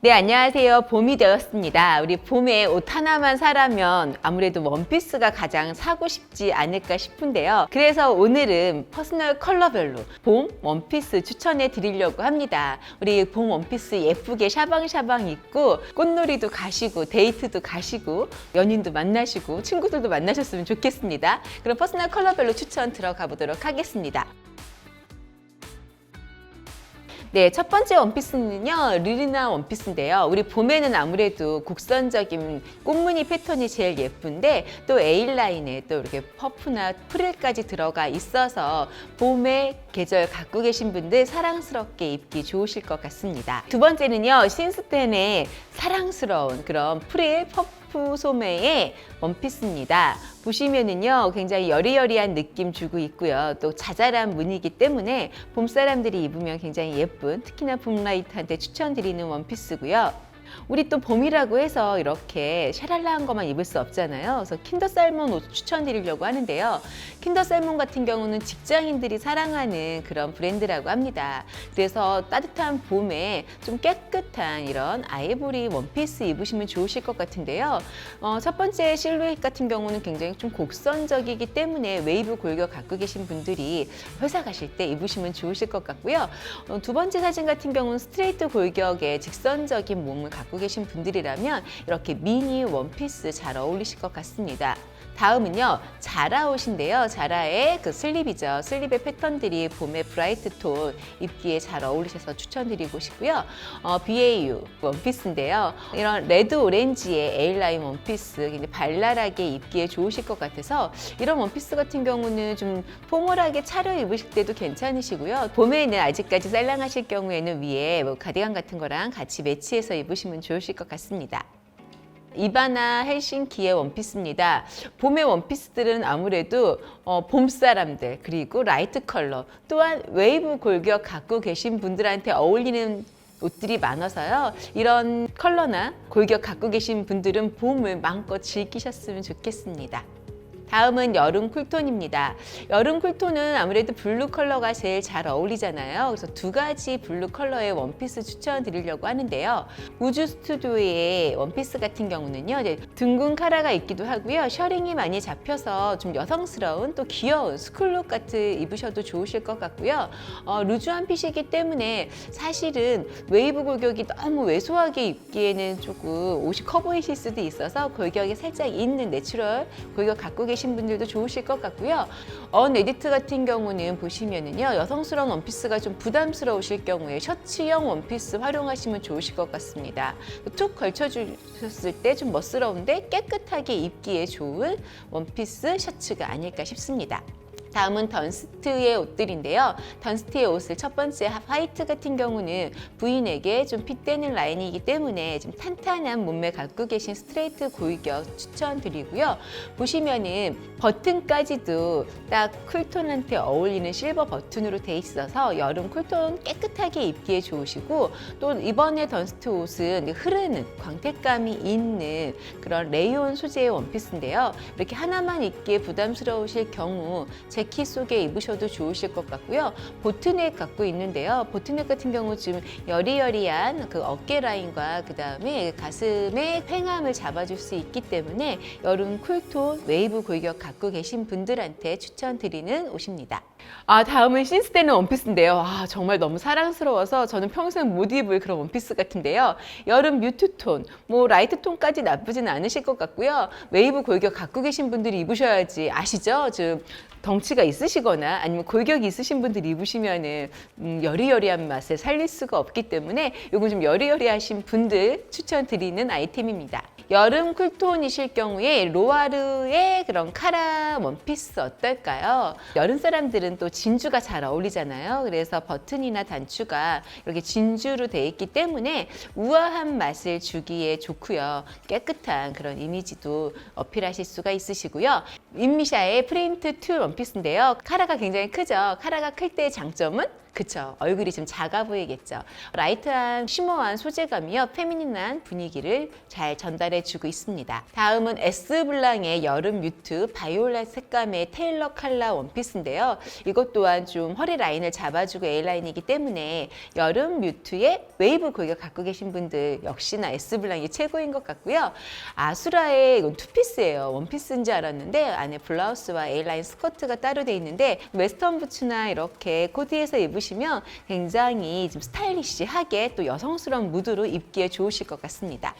네, 안녕하세요. 봄이 되었습니다. 우리 봄에 옷 하나만 사라면 아무래도 원피스가 가장 사고 싶지 않을까 싶은데요. 그래서 오늘은 퍼스널 컬러별로 봄 원피스 추천해 드리려고 합니다. 우리 봄 원피스 예쁘게 샤방샤방 입고 꽃놀이도 가시고 데이트도 가시고 연인도 만나시고 친구들도 만나셨으면 좋겠습니다. 그럼 퍼스널 컬러별로 추천 들어가 보도록 하겠습니다. 네, 첫 번째 원피스는요, 르리나 원피스인데요. 우리 봄에는 아무래도 곡선적인 꽃무늬 패턴이 제일 예쁜데 또 A라인에 또 이렇게 퍼프나 프릴까지 들어가 있어서 봄에 계절 갖고 계신 분들 사랑스럽게 입기 좋으실 것 같습니다. 두 번째는요, 신스텐의 사랑스러운 그런 프릴 퍼프 소매의 원피스입니다. 보시면은요, 굉장히 여리여리한 느낌 주고 있고요. 또 자잘한 무늬이기 때문에 봄 사람들이 입으면 굉장히 예쁜, 특히나 봄라이트한테 추천드리는 원피스고요. 우리 또 봄이라고 해서 이렇게 샤랄라한 것만 입을 수 없잖아요. 그래서 킨더 살몬 옷 추천드리려고 하는데요. 킨더 살몬 같은 경우는 직장인들이 사랑하는 그런 브랜드라고 합니다. 그래서 따뜻한 봄에 좀 깨끗한 이런 아이보리 원피스 입으시면 좋으실 것 같은데요. 첫 번째 실루엣 같은 경우는 굉장히 좀 곡선적이기 때문에 웨이브 골격 갖고 계신 분들이 회사 가실 때 입으시면 좋으실 것 같고요. 두 번째 사진 같은 경우는 스트레이트 골격의 직선적인 몸을 갖고 계신 분들이라면 이렇게 미니 원피스 잘 어울리실 것 같습니다. 다음은요, 자라 옷인데요. 자라의 그 슬립이죠. 슬립의 패턴들이 봄의 브라이트 톤 입기에 잘 어울리셔서 추천드리고 싶고요. BAU 원피스인데요. 이런 레드 오렌지의 A라인 원피스 굉장히 발랄하게 입기에 좋으실 것 같아서 이런 원피스 같은 경우는 좀 포멀하게 차려입으실 때도 괜찮으시고요. 봄에는 아직까지 쌀랑하실 경우에는 위에 뭐 가디건 같은 거랑 같이 매치해서 입으시면 좋으실 것 같습니다. 이바나 헬싱키의 원피스입니다. 봄의 원피스들은 아무래도 봄 사람들 그리고 라이트 컬러 또한 웨이브 골격 갖고 계신 분들한테 어울리는 옷들이 많아서요. 이런 컬러나 골격 갖고 계신 분들은 봄을 마음껏 즐기셨으면 좋겠습니다. 다음은 여름 쿨톤입니다. 여름 쿨톤은 아무래도 블루 컬러가 제일 잘 어울리잖아요. 그래서 두 가지 블루 컬러의 원피스 추천드리려고 하는데요. 우주 스튜디오의 원피스 같은 경우는요, 둥근 카라가 있기도 하고요. 셔링이 많이 잡혀서 좀 여성스러운 또 귀여운 스쿨룩 같은 입으셔도 좋으실 것 같고요. 루즈한 핏이기 때문에 사실은 웨이브 골격이 너무 왜소하게 입기에는 조금 옷이 커 보이실 수도 있어서 골격이 살짝 있는 내추럴 골격 갖고 계신 분들도 좋으실 것 같고요. 언에디트 같은 경우는 보시면은요, 여성스러운 원피스가 좀 부담스러우실 경우에 셔츠형 원피스 활용하시면 좋으실 것 같습니다. 툭 걸쳐주셨을 때 좀 멋스러운데 깨끗하게 입기에 좋은 원피스 셔츠가 아닐까 싶습니다. 다음은 던스트의 옷들인데요. 던스트의 옷을 첫 번째 화이트 같은 경우는 부인에게 좀 핏되는 라인이기 때문에 좀 탄탄한 몸매 갖고 계신 스트레이트 골격 추천드리고요. 보시면은 버튼까지도 딱 쿨톤한테 어울리는 실버 버튼으로 돼 있어서 여름 쿨톤 깨끗하게 입기에 좋으시고 또 이번에 던스트 옷은 흐르는 광택감이 있는 그런 레이온 소재의 원피스인데요. 이렇게 하나만 입기에 부담스러우실 경우 재킷 속에 입으셔도 좋으실 것 같고요. 보트넥 갖고 있는데요. 보트넥 같은 경우 좀 여리여리한 그 어깨 라인과 그 다음에 가슴의 횡함을 잡아줄 수 있기 때문에 여름 쿨톤 웨이브 골격 갖고 계신 분들한테 추천드리는 옷입니다. 다음은 신스텐의 원피스인데요. 정말 너무 사랑스러워서 저는 평생 못 입을 그런 원피스 같은데요. 여름 뮤트톤, 뭐 라이트톤까지 나쁘진 않으실 것 같고요. 웨이브 골격 갖고 계신 분들이 입으셔야지 아시죠? 좀 덩치가 있으시거나 아니면 골격이 있으신 분들이 입으시면은 여리여리한 맛을 살릴 수가 없기 때문에 이건 좀 여리여리하신 분들 추천드리는 아이템입니다. 여름 쿨톤이실 경우에 로아르의 그런 카라 원피스 어떨까요? 여름 사람들은 또 진주가 잘 어울리잖아요. 그래서 버튼이나 단추가 이렇게 진주로 되어 있기 때문에 우아한 맛을 주기에 좋고요. 깨끗한 그런 이미지도 어필하실 수가 있으시고요. 인미샤의 프린트 툴 원피스인데요. 카라가 굉장히 크죠. 카라가 클 때의 장점은 그쵸. 얼굴이 좀 작아 보이겠죠. 라이트한 쉬머한 소재감이요. 페미닌한 분위기를 잘 전달해주고 있습니다. 다음은 에스블랑의 여름 뮤트 바이올렛 색감의 테일러 컬러 원피스인데요. 이것 또한 좀 허리 라인을 잡아주고 A라인이기 때문에 여름 뮤트의 웨이브 골격 갖고 계신 분들 역시나 에스블랑이 최고인 것 같고요. 아수라의 이건 투피스예요. 원피스인 줄 알았는데 안에 블라우스와 A라인 스커트가 따로 돼 있는데 웨스턴 부츠나 이렇게 코디에서 입으시면 굉장히 좀 스타일리시하게 또 여성스러운 무드로 입기에 좋으실 것 같습니다.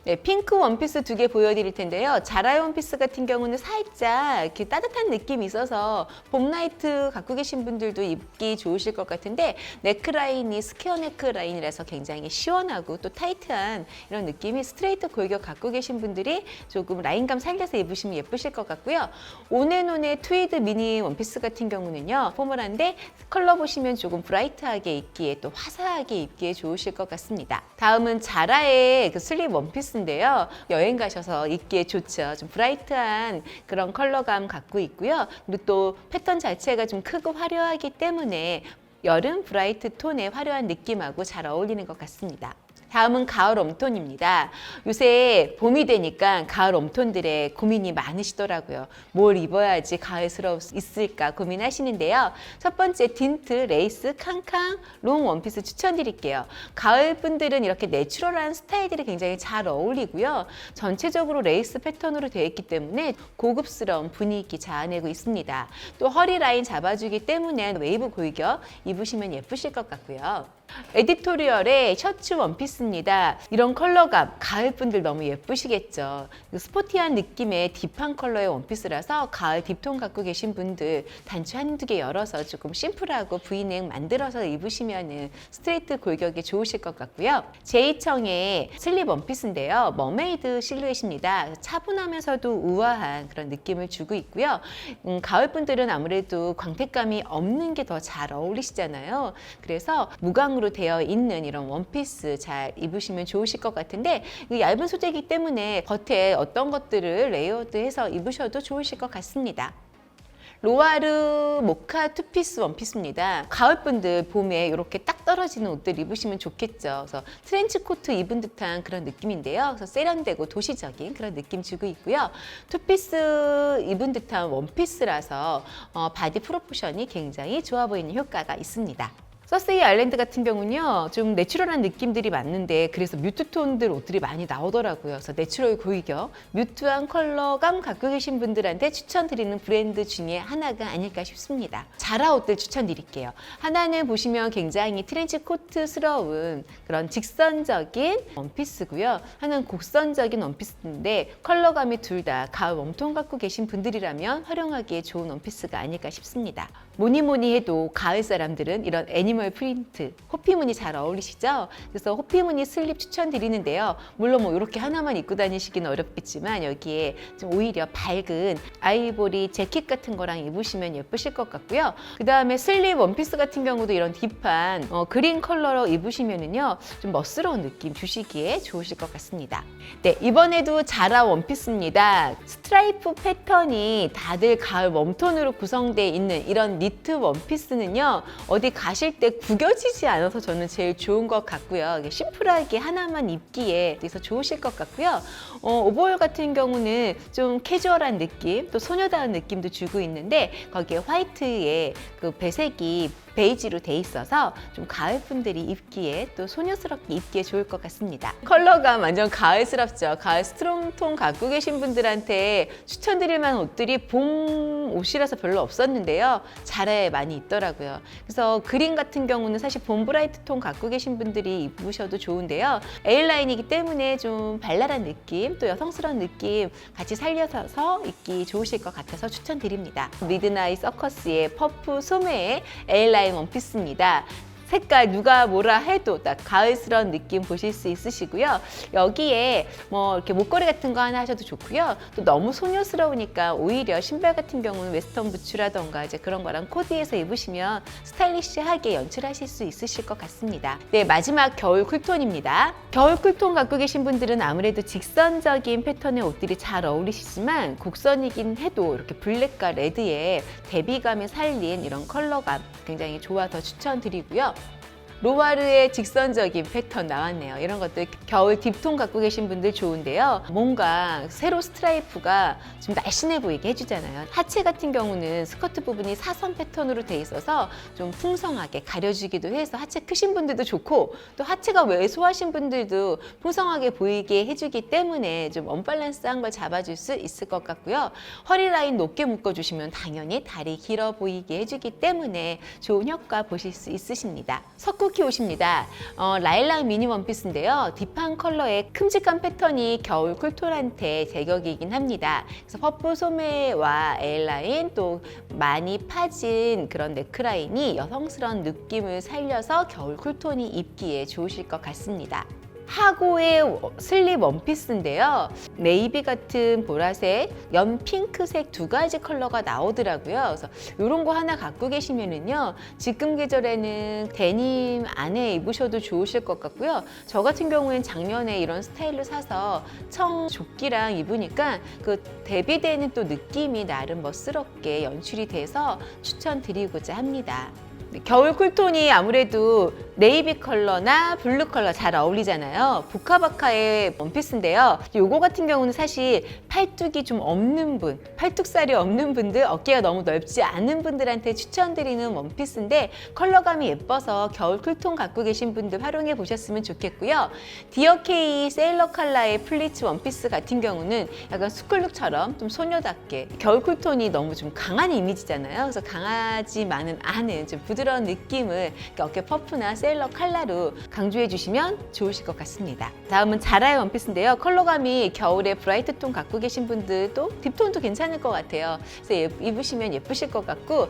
네, 핑크 원피스 2개 보여드릴 텐데요. 자라의 원피스 같은 경우는 살짝 이렇게 따뜻한 느낌이 있어서 봄 나이트 갖고 계신 분들도 입기 좋으실 것 같은데 네크라인이 스퀘어 네크라인이라서 굉장히 시원하고 또 타이트한 이런 느낌이 스트레이트 골격 갖고 계신 분들이 조금 라인감 살려서 입으시면 예쁘실 것 같고요. 온앤온의 트위드 미니 원피스 같은 경우는요. 포멀한데 컬러 보시면 조금 브라이트하게 입기에 또 화사하게 입기에 좋으실 것 같습니다. 다음은 자라의 그 슬립 원피스 인데요. 여행 가셔서 입기에 좋죠. 좀 브라이트한 그런 컬러감 갖고 있고요. 그리고 또 패턴 자체가 좀 크고 화려하기 때문에 여름 브라이트 톤의 화려한 느낌하고 잘 어울리는 것 같습니다. 다음은 가을 웜톤입니다. 요새 봄이 되니까 가을 웜톤들의 고민이 많으시더라고요. 뭘 입어야지 가을스러울 수 있을까 고민하시는데요. 첫 번째 딘트 레이스 캉캉 롱 원피스 추천드릴게요. 가을 분들은 이렇게 내추럴한 스타일들이 굉장히 잘 어울리고요. 전체적으로 레이스 패턴으로 되어 있기 때문에 고급스러운 분위기 자아내고 있습니다. 또 허리 라인 잡아주기 때문에 웨이브 골격 입으시면 예쁘실 것 같고요. 에디토리얼의 셔츠 원피스입니다. 이런 컬러감 가을 분들 너무 예쁘시겠죠. 스포티한 느낌의 딥한 컬러의 원피스라서 가을 딥톤 갖고 계신 분들 단추 한두 개 열어서 조금 심플하고 V넥 만들어서 입으시면 스트레이트 골격이 좋으실 것 같고요. 제이청의 슬립 원피스인데요. 머메이드 실루엣입니다. 차분하면서도 우아한 그런 느낌을 주고 있고요. 가을 분들은 아무래도 광택감이 없는 게 더 잘 어울리시잖아요. 그래서 무광으로 되어 있는 이런 원피스 잘 입으시면 좋으실 것 같은데 얇은 소재이기 때문에 겉에 어떤 것들을 레이어드해서 입으셔도 좋으실 것 같습니다. 로아르 모카 투피스 원피스입니다. 가을분들 봄에 이렇게 딱 떨어지는 옷들 입으시면 좋겠죠. 그래서 트렌치 코트 입은 듯한 그런 느낌인데요. 그래서 세련되고 도시적인 그런 느낌 주고 있고요. 투피스 입은 듯한 원피스라서 바디 프로포션이 굉장히 좋아 보이는 효과가 있습니다. 서세이 아일랜드 같은 경우는요, 좀 내추럴한 느낌들이 많는데 그래서 뮤트톤들 옷들이 많이 나오더라고요. 그래서 내추럴 골격, 뮤트한 컬러감 갖고 계신 분들한테 추천드리는 브랜드 중에 하나가 아닐까 싶습니다. 자라 옷들 추천드릴게요. 하나는 보시면 굉장히 트렌치 코트스러운 그런 직선적인 원피스고요. 하나는 곡선적인 원피스인데 컬러감이 둘 다 가을 웜톤 갖고 계신 분들이라면 활용하기에 좋은 원피스가 아닐까 싶습니다. 뭐니 해도 가을 사람들은 이런 애니멀 프린트, 호피무늬 잘 어울리시죠? 그래서 호피무늬 슬립 추천드리는데요. 물론 뭐 이렇게 하나만 입고 다니시기는 어렵겠지만 여기에 좀 오히려 밝은 아이보리 재킷 같은 거랑 입으시면 예쁘실 것 같고요. 그 다음에 슬립 원피스 같은 경우도 이런 딥한 그린 컬러로 입으시면은요 좀 멋스러운 느낌 주시기에 좋으실 것 같습니다. 네, 이번에도 자라 원피스입니다. 스트라이프 패턴이 다들 가을 웜톤으로 구성되어 있는 이런 니트 원피스는요 어디 가실 때 구겨지지 않아서 저는 제일 좋은 것 같고요. 심플하게 하나만 입기에 그래서 좋으실 것 같고요. 오버올 같은 경우는 좀 캐주얼한 느낌, 또 소녀다운 느낌도 주고 있는데 거기에 화이트의 그 배색이 베이지로 돼 있어서 좀 가을 분들이 입기에 또 소녀스럽게 입기에 좋을 것 같습니다. 컬러감 완전 가을스럽죠. 가을 스트롱톤 갖고 계신 분들한테 추천드릴 만한 옷들이 봄 옷이라서 별로 없었는데요. 자라에 많이 있더라고요. 그래서 그린 같은 경우는 사실 봄 브라이트 톤 갖고 계신 분들이 입으셔도 좋은데요. A라인이기 때문에 좀 발랄한 느낌, 또 여성스러운 느낌 같이 살려서 입기 좋으실 것 같아서 추천드립니다. 미드나잇 서커스의 퍼프 소매의 A라인 원피스입니다. 색깔 누가 뭐라 해도 딱 가을스러운 느낌 보실 수 있으시고요. 여기에 뭐 이렇게 목걸이 같은 거 하나 하셔도 좋고요. 또 너무 소녀스러우니까 오히려 신발 같은 경우는 웨스턴 부츠라던가 이제 그런 거랑 코디해서 입으시면 스타일리시하게 연출하실 수 있으실 것 같습니다. 네, 마지막 겨울 쿨톤입니다. 겨울 쿨톤 갖고 계신 분들은 아무래도 직선적인 패턴의 옷들이 잘 어울리시지만 곡선이긴 해도 이렇게 블랙과 레드의 대비감을 살린 이런 컬러감 굉장히 좋아서 추천드리고요. 로와르의 직선적인 패턴 나왔네요. 이런 것들 겨울 딥톤 갖고 계신 분들 좋은데요. 뭔가 세로 스트라이프가 좀 날씬해 보이게 해주잖아요. 하체 같은 경우는 스커트 부분이 사선 패턴으로 돼 있어서 좀 풍성하게 가려주기도 해서 하체 크신 분들도 좋고 또 하체가 왜소하신 분들도 풍성하게 보이게 해주기 때문에 좀 언밸런스한 걸 잡아줄 수 있을 것 같고요. 허리 라인 높게 묶어주시면 당연히 다리 길어 보이게 해주기 때문에 좋은 효과 보실 수 있으십니다. 석구 옷입니다. 라일락 미니 원피스인데요. 딥한 컬러의 큼직한 패턴이 겨울 쿨톤한테 제격이긴 합니다. 그래서 퍼프 소매와 A라인 또 많이 파진 그런 네크라인이 여성스러운 느낌을 살려서 겨울 쿨톤이 입기에 좋으실 것 같습니다. 하고의 슬립 원피스인데요. 네이비 같은 보라색, 연 핑크색 두 가지 컬러가 나오더라고요. 그래서 이런 거 하나 갖고 계시면은요, 지금 계절에는 데님 안에 입으셔도 좋으실 것 같고요. 저 같은 경우에는 작년에 이런 스타일로 사서 청 조끼랑 입으니까 그 대비되는 또 느낌이 나름 멋스럽게 연출이 돼서 추천드리고자 합니다. 겨울 쿨톤이 아무래도 네이비 컬러나 블루 컬러 잘 어울리잖아요. 보카바카의 원피스인데요. 요거 같은 경우는 사실 팔뚝이 좀 없는 분, 팔뚝살이 없는 분들, 어깨가 너무 넓지 않은 분들한테 추천드리는 원피스인데 컬러감이 예뻐서 겨울 쿨톤 갖고 계신 분들 활용해 보셨으면 좋겠고요. 디어케이 세일러 컬러의 플리츠 원피스 같은 경우는 약간 스쿨룩처럼 좀 소녀답게 겨울 쿨톤이 너무 좀 강한 이미지잖아요. 그래서 강하지만은 않은 좀 부드러운 느낌을 어깨 퍼프나 세일러 컬러로 강조해 주시면 좋으실 것 같습니다. 다음은 자라의 원피스인데요. 컬러감이 겨울에 브라이트 톤 갖고 계신 분들도 딥톤도 괜찮을 것 같아요. 그래서 입으시면 예쁘실 것 같고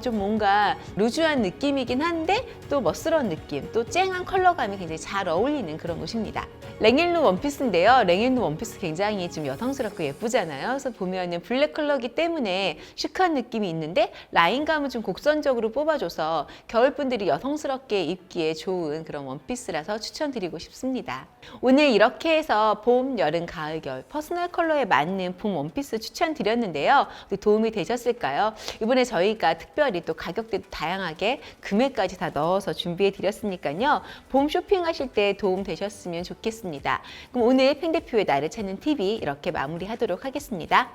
좀 뭔가 루즈한 느낌이긴 한데 또 멋스러운 느낌, 또 쨍한 컬러감이 굉장히 잘 어울리는 그런 옷입니다. 랭앤루 원피스인데요. 랭앤루 원피스 굉장히 좀 여성스럽고 예쁘잖아요. 그래서 보면은 블랙 컬러이기 때문에 시크한 느낌이 있는데 라인감을 좀 곡선적으로 뽑아줘서 겨울분들이 여성스럽게 입기에 좋은 그런 원피스라서 추천드리고 싶습니다. 오늘 이렇게 해서 봄, 여름, 가을, 겨울 퍼스널 컬러에 맞는 봄 원피스 추천드렸는데요. 도움이 되셨을까요? 이번에 저희가 특별히 또 가격대도 다양하게 금액까지 다 넣어서 준비해 드렸으니까요. 봄 쇼핑하실 때 도움 되셨으면 좋겠습니다. 그럼 오늘 팽 대표의 나를 찾는 TV 이렇게 마무리하도록 하겠습니다.